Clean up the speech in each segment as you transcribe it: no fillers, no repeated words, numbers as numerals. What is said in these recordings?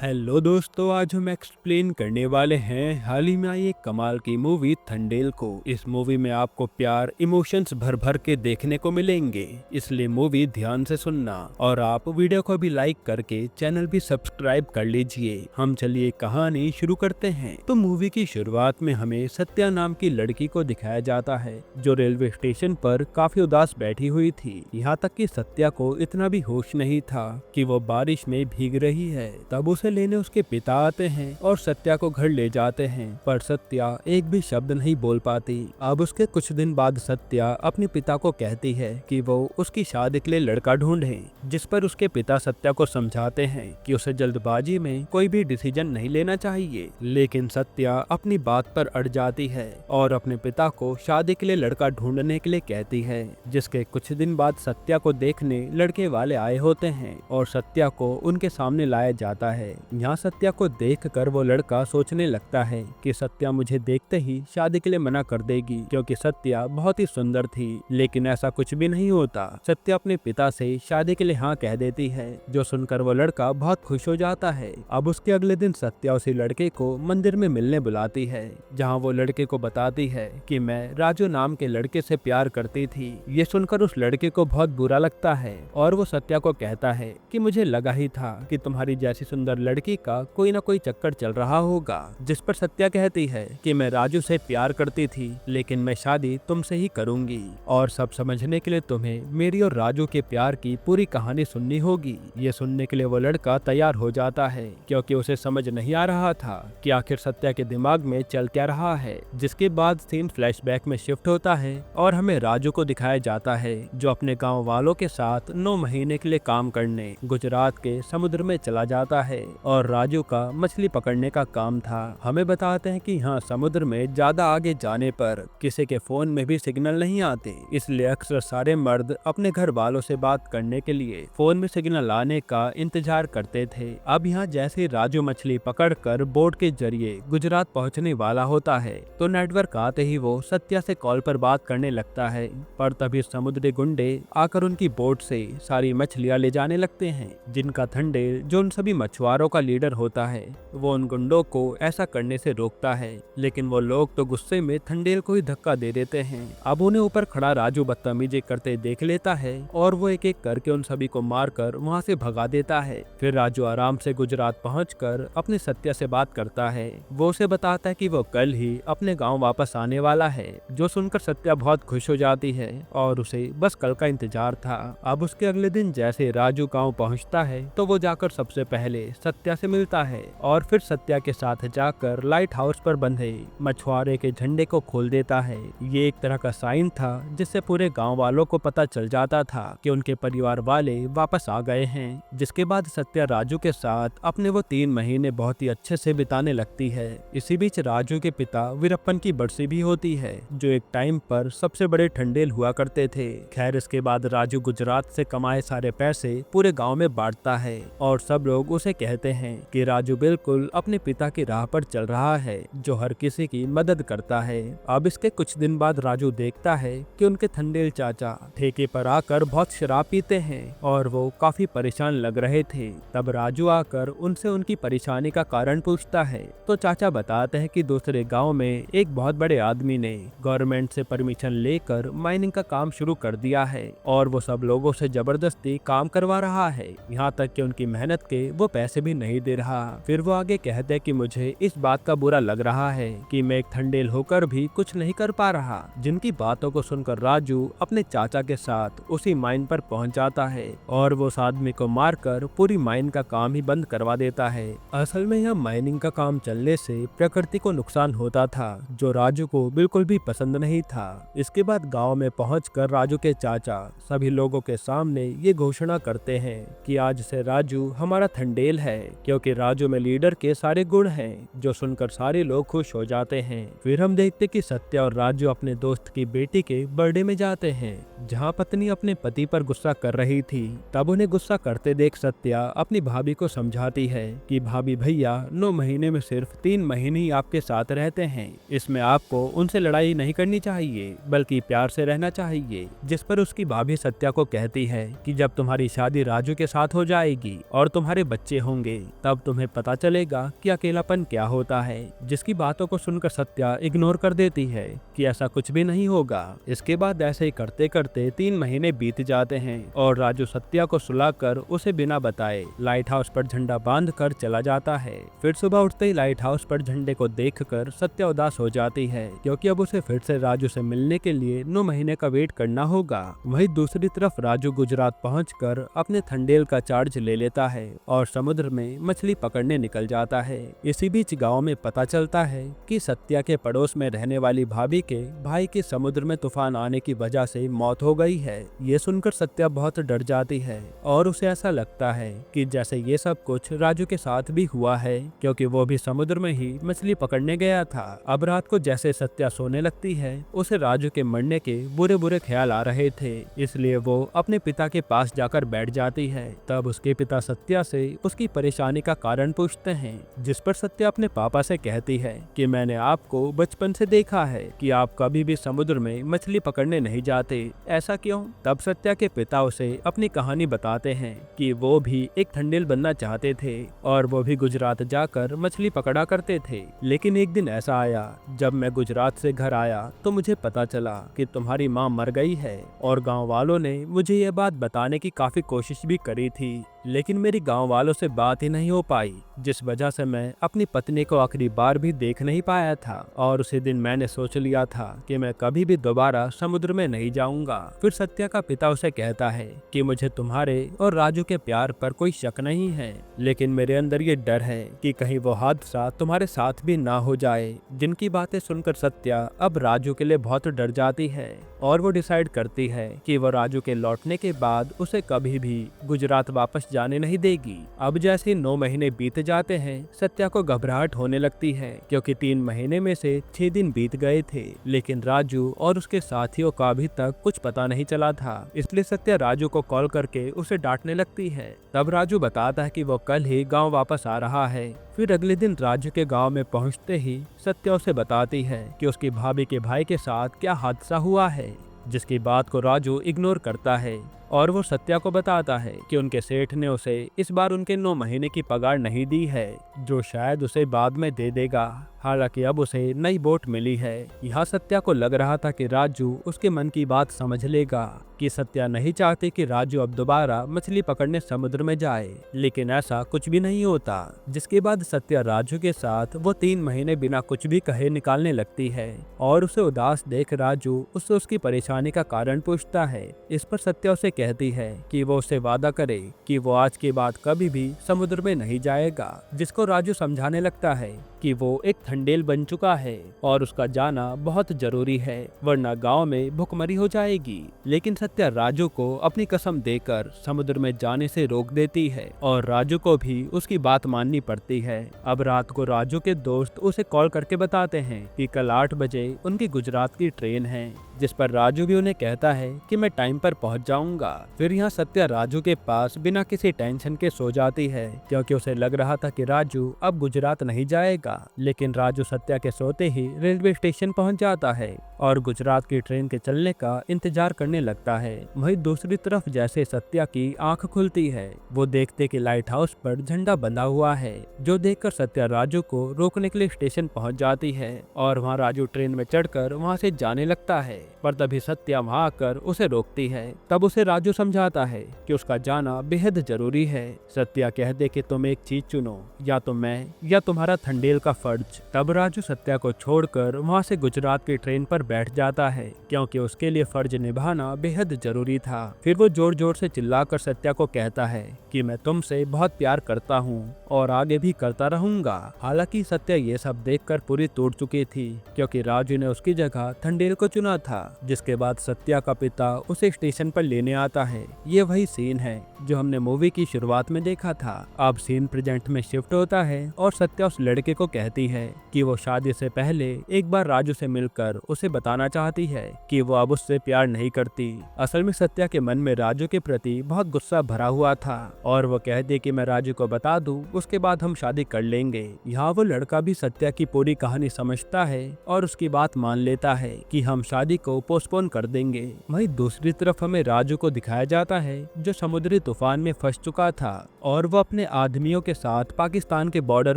Hello दोस्तों, आज हम एक्सप्लेन करने वाले हैं हाल ही में आई एक कमाल की मूवी थंडेल को। इस मूवी में आपको प्यार इमोशंस भर भर के देखने को मिलेंगे, इसलिए मूवी ध्यान से सुनना और आप वीडियो को भी लाइक करके चैनल भी सब्सक्राइब कर लीजिए। हम चलिए कहानी शुरू करते हैं। तो मूवी की शुरुआत में हमें सत्या नाम की लड़की को दिखाया जाता है जो रेलवे स्टेशन पर काफी उदास बैठी हुई थी। यहाँ तक कि सत्या को इतना भी होश नहीं था कि वो बारिश में भीग रही है। तब उसे लेने उसके पिता आते हैं और सत्या को घर ले जाते हैं, पर सत्या एक भी शब्द नहीं बोल पाती। अब उसके कुछ दिन बाद सत्या अपने पिता को कहती है कि वो उसकी शादी के लिए लड़का ढूंढे, जिस पर उसके पिता सत्या को समझाते हैं कि उसे जल्दबाजी में कोई भी डिसीजन नहीं लेना चाहिए। लेकिन सत्या अपनी बात पर अड़ जाती है और अपने पिता को शादी के लिए लड़का ढूंढने के लिए कहती है। जिसके कुछ दिन बाद सत्या को देखने लड़के वाले आए होते हैं और सत्या को उनके सामने लाया जाता है। यहाँ सत्या को देखकर वो लड़का सोचने लगता है कि सत्या मुझे देखते ही शादी के लिए मना कर देगी, क्योंकि सत्या बहुत ही सुंदर थी। लेकिन ऐसा कुछ भी नहीं होता। सत्या अपने पिता से शादी के लिए हाँ कह देती है, जो सुनकर वो लड़का बहुत खुश हो जाता है। अब उसके अगले दिन सत्या उसी लड़के को मंदिर में मिलने बुलाती है, जहाँ वो लड़के को बताती है कि मैं राजू नाम के लड़के से प्यार करती थी। ये सुनकर उस लड़के को बहुत बुरा लगता है और वो सत्या को कहता है कि मुझे लगा ही था कि तुम्हारी जैसी सुंदर लड़की का कोई ना कोई चक्कर चल रहा होगा। जिस पर सत्या कहती है कि मैं राजू से प्यार करती थी, लेकिन मैं शादी तुमसे ही करूंगी और सब समझने के लिए तुम्हें मेरी और राजू के प्यार की पूरी कहानी सुननी होगी। ये सुनने के लिए वो लड़का तैयार हो जाता है, क्योंकि उसे समझ नहीं आ रहा था कि आखिर सत्या के दिमाग में चल क्या रहा है। जिसके बाद सीन फ्लैशबैक में शिफ्ट होता है और हमें राजू को दिखाया जाता है, जो अपने गाँव वालों के साथ 9 महीने के लिए काम करने गुजरात के समुद्र में चला जाता है। और राजू का मछली पकड़ने का काम था। हमें बताते हैं कि यहाँ समुद्र में ज्यादा आगे जाने पर किसी के फोन में भी सिग्नल नहीं आते, इसलिए अक्सर सारे मर्द अपने घर वालों से बात करने के लिए फोन में सिग्नल आने का इंतजार करते थे। अब यहाँ जैसे राजू मछली पकड़कर बोट के जरिए गुजरात पहुँचने वाला होता है, तो नेटवर्क आते ही वो सत्या से कॉल पर बात करने लगता है। पर तभी समुद्री गुंडे आकर उनकी बोट से सारी मछलियाँ ले जाने लगते हैं, जिनका थंडेल जो उन सभी मछुआरों का लीडर होता है वो उन गुंडों को ऐसा करने से रोकता है। लेकिन वो लोग तो गुस्से में थंडेल को ही धक्का दे देते हैं। अब उन्हें ऊपर खड़ा राजू बदतमीजी करते देख लेता है और वो एक एक करके उन सभी को मारकर वहां से भगा देता है। फिर राजू आराम से गुजरात पहुंचकर अपने सत्या से बात करता है। वो उसे बताता है कि वो कल ही अपने गाँव वापस आने वाला है, जो सुनकर सत्या बहुत खुश हो जाती है और उसे बस कल का इंतजार था। अब उसके अगले दिन जैसे राजू गाँव पहुँचता है तो वो जाकर सबसे पहले सत्या से मिलता है और फिर सत्या के साथ जाकर लाइट हाउस पर बंधे मछुआरे के झंडे को खोल देता है। ये एक तरह का साइन था जिससे पूरे गांव वालों को पता चल जाता था कि उनके परिवार वाले वापस आ गए हैं। जिसके बाद सत्या राजू के साथ अपने वो 3 महीने बहुत ही अच्छे से बिताने लगती है। इसी बीच राजू के पिता वीरप्पन की बरसी भी होती है, जो एक टाइम पर सबसे बड़े ठंडेल हुआ करते थे। खैर, इसके बाद राजू गुजरात से कमाए सारे पैसे पूरे गाँव में बांटता है और सब लोग उसे कहते हैं कि राजू बिल्कुल अपने पिता की राह पर चल रहा है, जो हर किसी की मदद करता है। अब इसके कुछ दिन बाद राजू देखता है कि उनके थंडेल चाचा ठेके पर आकर बहुत शराब पीते हैं और वो काफी परेशान लग रहे थे। तब राजू आकर उनसे उनकी परेशानी का कारण पूछता है, तो चाचा बताते हैं कि दूसरे गाँव में एक बहुत बड़े आदमी ने गवर्नमेंट से परमिशन लेकर माइनिंग का काम शुरू कर दिया है और वो सब लोगों से जबरदस्ती काम करवा रहा है, यहाँ तक कि उनकी मेहनत के वो पैसे भी नहीं दे रहा। फिर वो आगे कहते हैं कि मुझे इस बात का बुरा लग रहा है कि मैं एक थंडेल होकर भी कुछ नहीं कर पा रहा। जिनकी बातों को सुनकर राजू अपने चाचा के साथ उसी माइन पर पहुंच जाता है और वो उस आदमी को मारकर पूरी माइन का काम ही बंद करवा देता है। असल में यह माइनिंग का काम चलने से प्रकृति को नुकसान होता था, जो राजू को बिल्कुल भी पसंद नहीं था। इसके बाद गाँव में पहुँचकर राजू के चाचा सभी लोगों के सामने ये घोषणा करते हैं कि आज से राजू हमारा थंडेल है, क्योंकि राजू में लीडर के सारे गुण हैं, जो सुनकर सारे लोग खुश हो जाते हैं। फिर हम देखते कि सत्या और राजू अपने दोस्त की बेटी के बर्थडे में जाते हैं, जहां पत्नी अपने पति पर गुस्सा कर रही थी। तब उन्हें गुस्सा करते देख सत्या अपनी भाभी को समझाती है कि भाभी भैया 9 महीने में सिर्फ 3 महीने ही आपके साथ रहते हैं, इसमें आपको उनसे लड़ाई नहीं करनी चाहिए बल्कि प्यार से रहना चाहिए। जिस पर उसकी भाभी सत्या को कहती है कि जब तुम्हारी शादी राजू के साथ हो जाएगी और तुम्हारे बच्चे होंगे करेंगे, तब तुम्हें पता चलेगा कि अकेलापन क्या होता है। जिसकी बातों को सुनकर सत्या इग्नोर कर देती है कि ऐसा कुछ भी नहीं होगा। इसके बाद ऐसे ही करते करते 3 महीने बीत जाते हैं और राजू सत्या को सुलाकर उसे बिना बताए लाइट हाउस पर झंडा बांध कर चला जाता है। फिर सुबह उठते ही लाइट हाउस पर झंडे को देखकर सत्या उदास हो जाती है, क्योंकि अब उसे फिर से राजू से मिलने के लिए 9 महीने का वेट करना होगा। वहीं दूसरी तरफ राजू गुजरात पहुंचकर अपने थंडेल का चार्ज ले लेता है और समुद्र में मछली पकड़ने निकल जाता है। इसी बीच गांव में पता चलता है कि सत्या के पड़ोस में रहने वाली भाभी के भाई की समुद्र में तूफान आने की वजह से मौत हो गई है। ये सुनकर सत्या बहुत डर जाती है और उसे ऐसा लगता है कि जैसे ये सब कुछ राजू के साथ भी हुआ है, क्योंकि वो भी समुद्र में ही मछली पकड़ने गया था। अब रात को जैसे सत्या सोने लगती है, उसे राजू के मरने के बुरे बुरे ख्याल आ रहे थे, इसलिए वो अपने पिता के पास जाकर बैठ जाती है। तब उसके पिता सत्या से उसकी परेशानी का कारण पूछते हैं, जिस पर सत्या अपने पापा से कहती है कि मैंने आपको बचपन से देखा है कि आप कभी भी समुद्र में मछली पकड़ने नहीं जाते, ऐसा क्यों? तब सत्या के पिता उसे अपनी कहानी बताते हैं कि वो भी एक थंडेल बनना चाहते थे और वो भी गुजरात जाकर मछली पकड़ा करते थे। लेकिन एक दिन ऐसा आया जब मैं गुजरात से घर आया तो मुझे पता चला कि तुम्हारी माँ मर गई है, और गांव वालों ने मुझे ये बात बताने की काफी कोशिश भी करी थी, लेकिन मेरी गांव वालों से बात ही नहीं हो पाई, जिस वजह से मैं अपनी पत्नी को आखिरी बार भी देख नहीं पाया था। और उसी दिन मैंने सोच लिया था कि मैं कभी भी दोबारा समुद्र में नहीं जाऊंगा। फिर सत्या का पिता उसे कहता है कि मुझे तुम्हारे और राजू के प्यार पर कोई शक नहीं है, लेकिन मेरे अंदर ये डर है कि कहीं वो हादसा तुम्हारे साथ भी ना हो जाए। जिनकी बातें सुनकर सत्या अब राजू के लिए बहुत डर जाती है और वो डिसाइड करती है कि वो राजू के लौटने के बाद उसे कभी भी गुजरात वापस जाने नहीं देगी। अब जैसे 9 महीने बीत जाते हैं, सत्या को घबराहट होने लगती है, क्योंकि 3 महीने में से 6 दिन बीत गए थे, लेकिन राजू और उसके साथियों का अभी तक कुछ पता नहीं चला था। इसलिए सत्या राजू को कॉल करके उसे डांटने लगती है। तब राजू बताता है कि वो कल ही गाँव वापस आ रहा है। फिर अगले दिन राजू के गांव में पहुंचते ही सत्या उसे बताती है कि उसकी भाभी के भाई के साथ क्या हादसा हुआ है, जिसकी बात को राजू इग्नोर करता है और वो सत्या को बताता है कि उनके सेठ ने उसे इस बार उनके 9 महीने की पगार नहीं दी है, जो शायद उसे बाद में दे देगा। हालांकि अब उसे नई बोट मिली है। यहाँ सत्या को लग रहा था कि राजू उसके मन की बात समझ लेगा, कि सत्या नहीं चाहती कि राजू अब दोबारा मछली पकड़ने समुद्र में जाए, लेकिन ऐसा कुछ भी नहीं होता। जिसके बाद सत्या राजू के साथ वो 3 महीने बिना कुछ भी कहे निकालने लगती है और उसे उदास देख राजू उससे उसकी परेशानी का कारण पूछता है। इस पर सत्या उसे कहती है कि वो उससे वादा करे कि वो आज के बाद कभी भी समुद्र में नहीं जाएगा, जिसको राजू समझाने लगता है कि वो एक थंडेल बन चुका है और उसका जाना बहुत जरूरी है, वरना गांव में भुखमरी हो जाएगी। लेकिन सत्या राजू को अपनी कसम देकर समुद्र में जाने से रोक देती है और राजू को भी उसकी बात माननी पड़ती है। अब रात को राजू के दोस्त उसे कॉल करके बताते हैं कि कल 8 बजे उनकी गुजरात की ट्रेन है, जिस पर राजू भी उन्हें कहता है कि मैं टाइम पर पहुंच जाऊंगा। फिर यहाँ सत्या राजू के पास बिना किसी टेंशन के सो जाती है, क्योंकि उसे लग रहा था कि राजू अब गुजरात नहीं जाएगा। लेकिन राजू सत्या के सोते ही रेलवे स्टेशन पहुंच जाता है और गुजरात की ट्रेन के चलने का इंतजार करने लगता है। वहीं दूसरी तरफ जैसे सत्या की आंख खुलती है, वो देखते कि लाइट हाउस पर झंडा बंधा हुआ है, जो देखकर सत्या राजू को रोकने के लिए स्टेशन पहुंच जाती है और वहां राजू ट्रेन में चढ़कर वहां से जाने लगता है। पर तभी सत्या वहां आकर उसे रोकती है। तब उसे राजू समझाता है कि उसका जाना बेहद जरूरी है। सत्या कह दे कि तुम एक चीज चुनो, या तो मैं या तुम्हारा थंडेल का फर्ज। तब राजू सत्या को छोड़कर वहां से गुजरात की ट्रेन पर बैठ जाता है, क्योंकि उसके लिए फर्ज निभाना बेहद जरूरी था। फिर वो जोर जोर से चिल्लाकर सत्या को कहता है कि मैं तुमसे बहुत प्यार करता हूँ और आगे भी करता रहूंगा। हालांकि सत्या ये सब देखकर पूरी टूट चुकी थी, क्योंकि राजू ने उसकी जगह थंडेल को चुना था। जिसके बाद सत्या का पिता उसे स्टेशन पर लेने आता है। ये वही सीन है जो हमने मूवी की शुरुआत में देखा था। अब सीन प्रेजेंट में शिफ्ट होता है और सत्या उस लड़के को कहती है कि वो शादी से पहले एक बार राजू से मिलकर उसे बताना चाहती है कि वो अब उससे प्यार नहीं करती। असल में सत्या के मन में राजू के प्रति बहुत गुस्सा भरा हुआ था और वो कहती कि मैं राजू को बता दूं, उसके बाद हम शादी कर लेंगे। यहाँ वो लड़का भी सत्या की पूरी कहानी समझता है और उसकी बात मान लेता है कि हम शादी को पोस्टपोन कर देंगे। वहीं दूसरी तरफ हमें राजू को दिखाया जाता है जो समुद्री तूफान में फंस चुका था और वो अपने आदमियों के साथ पाकिस्तान के बॉर्डर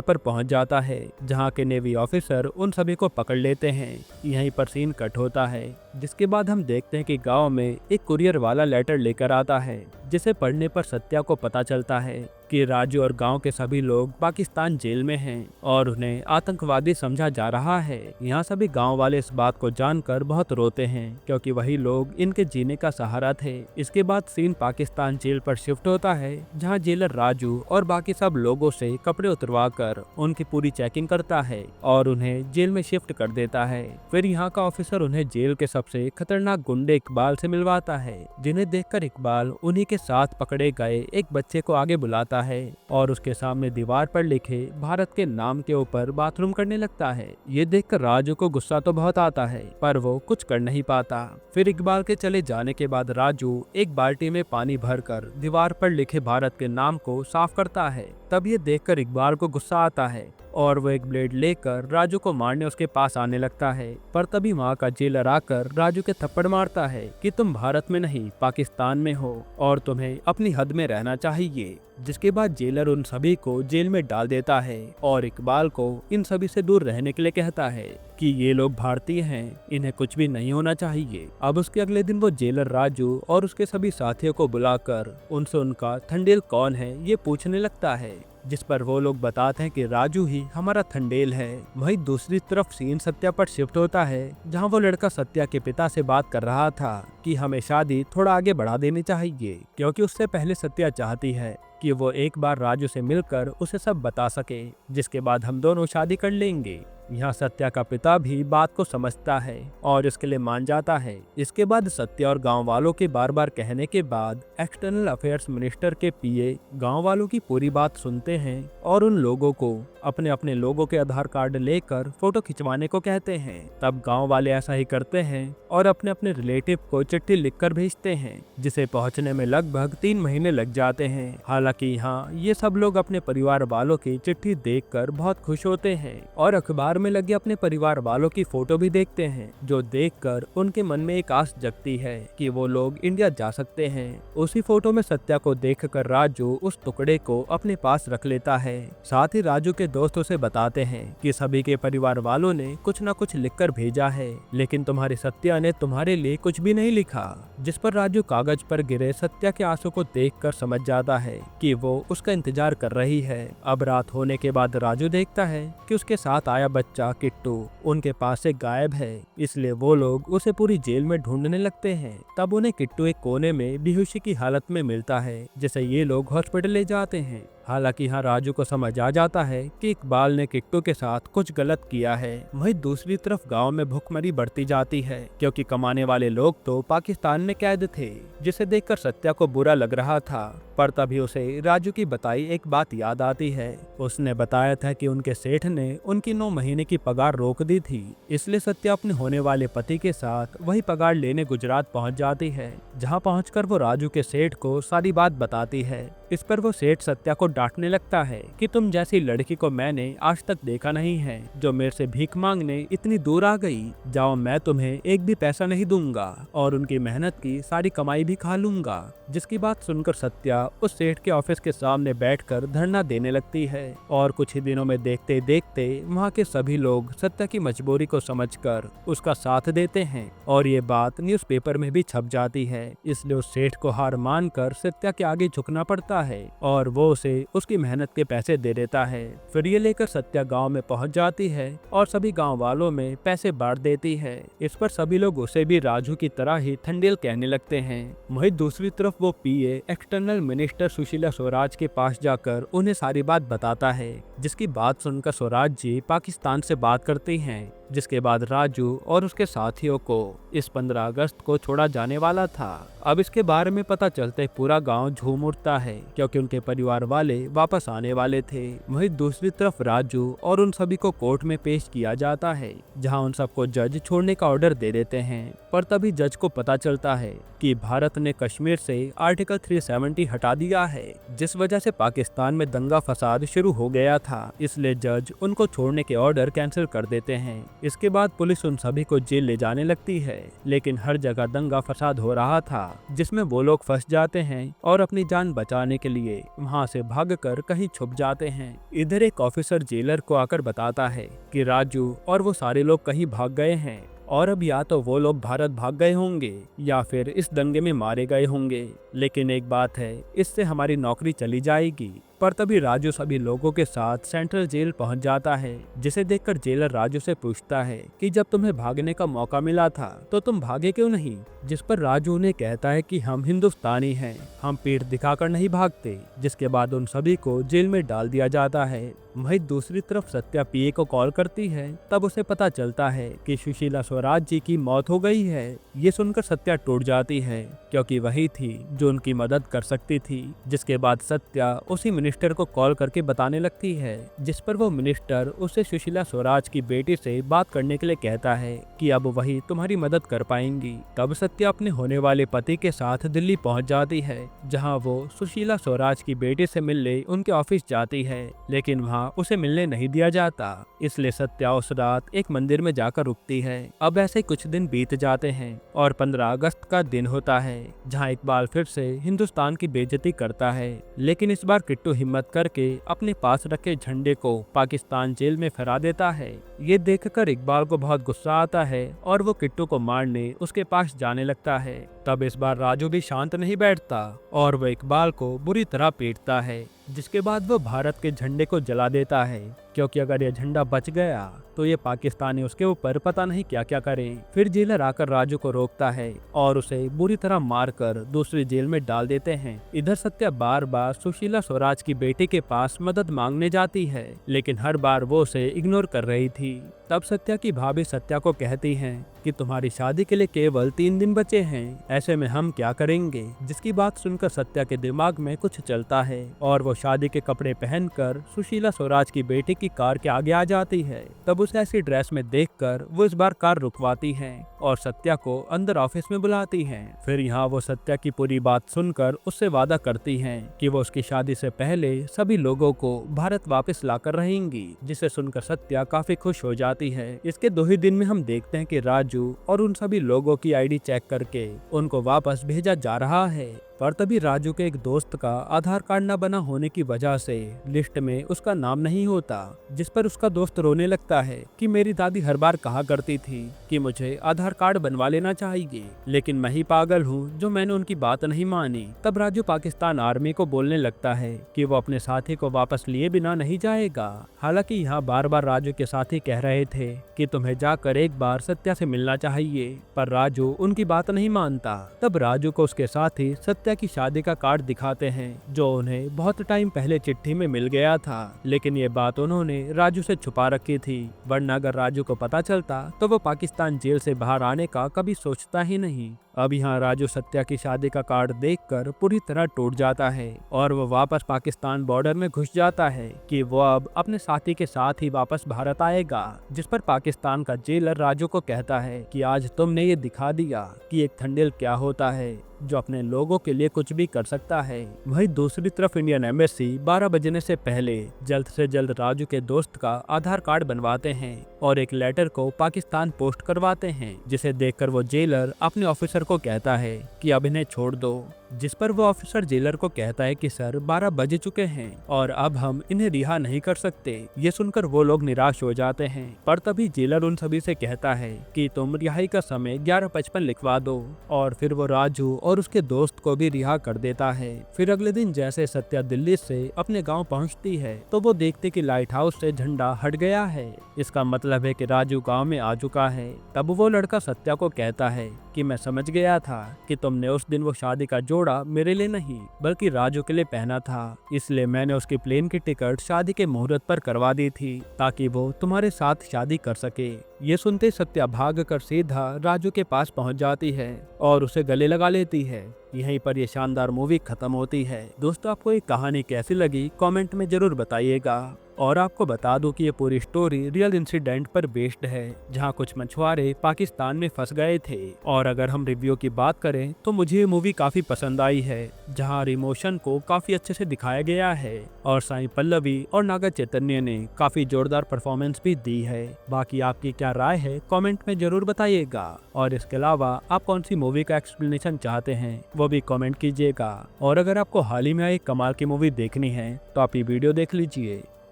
पर पहुंच जाता है, जहां के नेवी ऑफिसर उन सभी को पकड़ लेते हैं। यहीं पर सीन कट होता है, जिसके बाद हम देखते हैं कि गांव में एक कुरियर वाला लेटर लेकर आता है, जिसे पढ़ने पर सत्या को पता चलता है कि राजू और गांव के सभी लोग पाकिस्तान जेल में हैं और उन्हें आतंकवादी समझा जा रहा है। यहाँ सभी गांव वाले इस बात को जानकर बहुत रोते हैं, क्योंकि वही लोग इनके जीने का सहारा थे। इसके बाद सीन पाकिस्तान जेल पर शिफ्ट होता है, जहाँ जेलर राजू और बाकी सब लोगों से कपड़े उतरवा कर उनकी पूरी चेकिंग करता है और उन्हें जेल में शिफ्ट कर देता है। फिर यहाँ का ऑफिसर उन्हें जेल के सबसे खतरनाक गुंडे इकबाल से मिलवाता है, जिन्हें देखकर इकबाल उन्हीं के साथ पकड़े गए एक बच्चे को आगे बुलाता है और उसके सामने दीवार पर लिखे भारत के नाम के ऊपर बाथरूम करने लगता है। ये देखकर राजू को गुस्सा तो बहुत आता है, पर वो कुछ कर नहीं पाता। फिर इकबाल के चले जाने के बाद राजू एक बाल्टी में पानी भरकर दीवार पर लिखे भारत के नाम को साफ करता है। तब ये देखकर इकबाल को गुस्सा आता है और वो एक ब्लेड लेकर राजू को मारने उसके पास आने लगता है, पर तभी वहाँ का जेलर आकर राजू के थप्पड़ मारता है कि तुम भारत में नहीं पाकिस्तान में हो और तुम्हें अपनी हद में रहना चाहिए। जिसके बाद जेलर उन सभी को जेल में डाल देता है और इकबाल को इन सभी से दूर रहने के लिए कहता है कि ये लोग भारतीय हैं, इन्हें कुछ भी नहीं होना चाहिए। अब उसके अगले दिन वो जेलर राजू और उसके सभी साथियों को बुलाकर उनसे उनका थंडेल कौन है ये पूछने लगता है, जिस पर वो लोग बताते हैं कि राजू ही हमारा थंडेल है। वहीं दूसरी तरफ सीन सत्या पर शिफ्ट होता है, जहां वो लड़का सत्या के पिता से बात कर रहा था कि हमें शादी थोड़ा आगे बढ़ा देनी चाहिए, क्योंकि उससे पहले सत्या चाहती है कि वो एक बार राजू से मिलकर उसे सब बता सके, जिसके बाद हम दोनों शादी कर लेंगे। यहाँ सत्या का पिता भी बात को समझता है और इसके लिए मान जाता है। इसके बाद सत्या और गांव वालों के बार बार कहने के बाद एक्सटर्नल अफेयर्स मिनिस्टर के पीए गांव वालों की पूरी बात सुनते हैं और उन लोगों को अपने अपने लोगों के आधार कार्ड लेकर फोटो खिंचवाने को कहते हैं। तब गांव वाले ऐसा ही करते हैं और अपने अपने रिलेटिव को चिट्ठी लिखकर भेजते हैं, जिसे पहुंचने में लगभग 3 महीने लग जाते हैं। हालांकि यहाँ ये सब लोग अपने परिवार वालों की चिट्ठी देखकर बहुत खुश होते हैं और अखबार में लगे अपने परिवार वालों की फोटो भी देखते हैं, जो देखकर उनके मन में एक आस जगती है कि वो लोग इंडिया जा सकते हैं। उसी फोटो में सत्या को देखकर राजू उस टुकड़े को अपने पास रख लेता है। साथ ही राजू के दोस्तों से बताते हैं कि सभी के परिवार वालों ने कुछ न कुछ लिखकर भेजा है, लेकिन तुम्हारी सत्या ने तुम्हारे लिए कुछ भी नहीं लिखा। जिस पर राजू कागज पर गिरे सत्या के आंसू को देखकर समझ जाता है कि वो उसका इंतजार कर रही है। अब रात होने के बाद राजू देखता है कि उसके साथ आया बच्चा किट्टू उनके पास से गायब है, इसलिए वो लोग उसे पूरी जेल में ढूंढने लगते हैं। तब उन्हें किट्टू एक कोने में बेहोशी की हालत में मिलता है, जिसे ये लोग हॉस्पिटल ले जाते हैं। हालांकि यहाँ राजू को समझ आ जाता है कि इकबाल ने किट्टू के साथ कुछ गलत किया है। वहीं दूसरी तरफ गांव में भूखमरी बढ़ती जाती है, क्योंकि कमाने वाले लोग तो पाकिस्तान में कैद थे, जिसे देखकर सत्या को बुरा लग रहा था। पर तभी उसे राजू की बताई एक बात याद आती है। उसने बताया था कि उनके सेठ ने उनकी 9 महीने की पगार रोक दी थी, इसलिए सत्या अपने होने वाले पति के साथ वही पगार लेने गुजरात पहुंच जाती है, जहां पहुंचकर वो राजू के सेठ को सारी बात बताती है। इस पर वो सेठ सत्या को डांटने लगता है कि तुम जैसी लड़की को मैंने आज तक देखा नहीं है, जो मेरे से भीख मांगने इतनी दूर आ गई। जाओ, मैं तुम्हें एक भी पैसा नहीं दूंगा और उनकी मेहनत की सारी कमाई भी खा लूंगा। जिसकी बात सुनकर सत्या उस सेठ के ऑफिस के सामने बैठकर धरना देने लगती है और कुछ ही दिनों में देखते देखते वहाँ के सभी लोग सत्या की मजबूरी को समझकर उसका साथ देते हैं और ये बात न्यूज़पेपर में भी छप जाती है। इसलिए उस सेठ को हार मानकर सत्या के आगे झुकना पड़ता है और वो उसे उसकी मेहनत के पैसे दे देता है। फिर ये लेकर सत्या गांव में पहुंच जाती है और सभी गांव वालों में पैसे बांट देती है। इस पर सभी लोग उसे भी राजू की तरह ही थंडेल कहने लगते हैं। वहीं दूसरी तरफ वो पीए एक्सटर्नल मिनिस्टर सुशीला स्वराज के पास जाकर उन्हें सारी बात बताता है, जिसकी बात सुनकर स्वराज जी पाकिस्तान से बात करती हैं। जिसके बाद राजू और उसके साथियों को इस 15 अगस्त को छोड़ा जाने वाला था। अब इसके बारे में पता चलते पूरा गांव झूम उठता है, क्योंकि उनके परिवार वाले वापस आने वाले थे। वहीं दूसरी तरफ राजू और उन सभी को कोर्ट में पेश किया जाता है, जहां उन सबको जज छोड़ने का ऑर्डर दे देते हैं। पर तभी जज को पता चलता है कि भारत ने कश्मीर से आर्टिकल 370 हटा दिया है, जिस वजह से पाकिस्तान में दंगा फसाद शुरू हो गया था। इसलिए जज उनको छोड़ने के ऑर्डर कैंसिल कर देते हैं। इसके बाद पुलिस उन सभी को जेल ले जाने लगती है, लेकिन हर जगह दंगा फसाद हो रहा था, जिसमें वो लोग फंस जाते हैं और अपनी जान बचाने के लिए वहाँ से भागकर कहीं छुप जाते हैं। इधर एक ऑफिसर जेलर को आकर बताता है कि राजू और वो सारे लोग कहीं भाग गए हैं और अब या तो वो लोग भारत भाग गए होंगे या फिर इस दंगे में मारे गए होंगे, लेकिन एक बात है, इससे हमारी नौकरी चली जाएगी। पर तभी राजू सभी लोगों के साथ सेंट्रल जेल पहुंच जाता है, जिसे देखकर जेलर राजू से पूछता है कि जब तुम्हें भागने का मौका मिला था तो तुम भागे क्यों नहीं। जिस पर राजू उन्हें कहता है कि हम हिंदुस्तानी हैं, हम पीठ दिखाकर नहीं भागते। जिसके बाद उन सभी को जेल में डाल दिया जाता है। वहीं दूसरी तरफ सत्या पीए को कॉल करती है, तब उसे पता चलता है कि सुशीला स्वराज जी की मौत हो गई है। ये सुनकर सत्या टूट जाती है, क्योंकि वही थी जो उनकी मदद कर सकती थी। जिसके बाद सत्या उसी मिनिस्टर को कॉल करके बताने लगती है, जिस पर वो मिनिस्टर उसे सुशीला स्वराज की बेटी से बात करने के लिए कहता है कि अब वही तुम्हारी मदद कर पाएंगी। तब सत्या अपने होने वाले पति के साथ दिल्ली पहुंच जाती है, जहां वो सुशीला स्वराज की बेटी से मिलने उनके ऑफिस जाती है, लेकिन वहां उसे मिलने नहीं दिया जाता। इसलिए सत्या उस रात एक मंदिर में जाकर रुकती है। अब ऐसे कुछ दिन बीत जाते हैं और 15 अगस्त का दिन होता है, जहां इकबाल फिर से हिंदुस्तान की बेइज्जती करता है, लेकिन इस बार किट्टू हिम्मत करके अपने पास रखे झंडे को पाकिस्तान जेल में फहरा देता है। ये देखकर इकबाल को बहुत गुस्सा आता है और वो किट्टू को मारने उसके पास जाने लगता है। तब इस बार राजू भी शांत नहीं बैठता और वो इकबाल को बुरी तरह पीटता है, जिसके बाद वो भारत के झंडे को जला देता है, क्योंकि अगर ये झंडा बच गया तो ये पाकिस्तानी उसके ऊपर पता नहीं क्या क्या करें। फिर जेलर आकर राजू को रोकता है और उसे बुरी तरह मारकर दूसरी जेल में डाल देते हैं। इधर सत्या बार बार सुशीला स्वराज की बेटी के पास मदद मांगने जाती है, लेकिन हर बार वो उसे इग्नोर कर रही थी। तब सत्या की भाभी सत्या को कहती हैं कि तुम्हारी शादी के लिए केवल 3 दिन बचे हैं, ऐसे में हम क्या करेंगे। जिसकी बात सुनकर सत्या के दिमाग में कुछ चलता है और वो शादी के कपड़े पहनकर सुशीला स्वराज की बेटी की कार के आगे आ जाती है। तब उसे ऐसी ड्रेस में देखकर वो इस बार कार रुकवाती हैं और सत्या को अंदर ऑफिस में बुलाती हैं। फिर यहाँ वो सत्या की पूरी बात सुनकर उससे वादा करती हैं कि वो उसकी शादी से पहले सभी लोगों को भारत वापस लाकर रहेंगी, जिसे सुनकर सत्या काफी खुश हो जाती है। इसके 2 ही दिन में हम देखते हैं कि राजू और उन सभी लोगों की आईडी चेक करके उनको वापस भेजा जा रहा है। पर तभी राजू के एक दोस्त का आधार कार्ड न बना होने की वजह से लिस्ट में उसका नाम नहीं होता, जिस पर उसका दोस्त रोने लगता है कि मेरी दादी हर बार कहा करती थी कि मुझे आधार कार्ड बनवा लेना चाहिए, लेकिन मैं ही पागल हूँ जो मैंने उनकी बात नहीं मानी। तब राजू पाकिस्तान आर्मी को बोलने लगता है कि वो अपने साथी को वापस लिए बिना नहीं जाएगा। हालांकि यहाँ बार बार राजू के साथी कह रहे थे कि तुम्हें जाकर एक बार सत्या से मिलना चाहिए, पर राजू उनकी बात नहीं मानता। तब राजू को उसके साथी सत्या की शादी का कार्ड दिखाते हैं, जो उन्हें बहुत टाइम पहले चिट्ठी में मिल गया था, लेकिन ये बात उन्होंने राजू से छुपा रखी थी, वरना अगर राजू को पता चलता तो वो पाकिस्तान जेल से बाहर आने का कभी सोचता ही नहीं। अब यहाँ राजू सत्या की शादी का कार्ड देखकर पूरी तरह टूट जाता है और वो वापस पाकिस्तान बॉर्डर में घुस जाता है कि वो अब अपने साथी के साथ ही वापस भारत आएगा। जिस पर पाकिस्तान का जेलर राजू को कहता है कि आज तुमने ये दिखा दिया कि एक ठंडेल क्या होता है, जो अपने लोगों के लिए कुछ भी कर सकता है। वहीं दूसरी तरफ इंडियन एम्बेसी 12 बजने से पहले जल्द से जल्द राजू के दोस्त का आधार कार्ड बनवाते हैं और एक लेटर को पाकिस्तान पोस्ट करवाते हैं, जिसे देखकर वो जेलर अपने ऑफिसर को कहता है कि अब इन्हें छोड़ दो। जिस पर वो ऑफिसर जेलर को कहता है कि सर 12 बज चुके हैं और अब हम इन्हें रिहा नहीं कर सकते। ये सुनकर वो लोग निराश हो जाते हैं, पर तभी जेलर उन सभी से कहता है कि तुम रिहाई का समय 11:55 लिखवा दो, और फिर वो राजू और उसके दोस्त को भी रिहा कर देता है। फिर अगले दिन जैसे सत्या दिल्ली से अपने गाँव पहुँचती है तो वो देखते कि लाइट हाउस से झंडा हट गया है। इसका मतलब है कि राजू गाँव में आ चुका है। तब वो लड़का सत्या को कहता है कि मैं समझ गया था कि तुमने उस दिन वो शादी का जोड़ा मेरे लिए नहीं बल्कि राजू के लिए पहना था, इसलिए मैंने उसकी प्लेन की टिकट शादी के मुहूर्त पर करवा दी थी ताकि वो तुम्हारे साथ शादी कर सके। ये सुनते सत्या भागकर सीधा राजू के पास पहुंच जाती है और उसे गले लगा लेती है। यहीं पर ये शानदार मूवी खत्म होती है। दोस्तों, आपको ये कहानी कैसी लगी कमेंट में जरूर बताइएगा। और आपको बता दूं कि ये पूरी स्टोरी रियल इंसिडेंट पर बेस्ड है, जहां कुछ मछुआरे पाकिस्तान में फंस गए थे। और अगर हम रिव्यू की बात करें तो मुझे ये मूवी काफी पसंद आई है, जहां इमोशन को काफी अच्छे से दिखाया गया है और साई पल्लवी और नागा चैतन्य ने काफी जोरदार परफॉर्मेंस भी दी है। बाकी आपकी क्या राय है कमेंट में जरूर बताइएगा, और इसके अलावा आप कौन सी मूवी का एक्सप्लेनेशन चाहते हैं वो भी कमेंट कीजिएगा। और अगर आपको हाल ही में आई कमाल की मूवी देखनी है तो आप ये वीडियो देख लीजिए।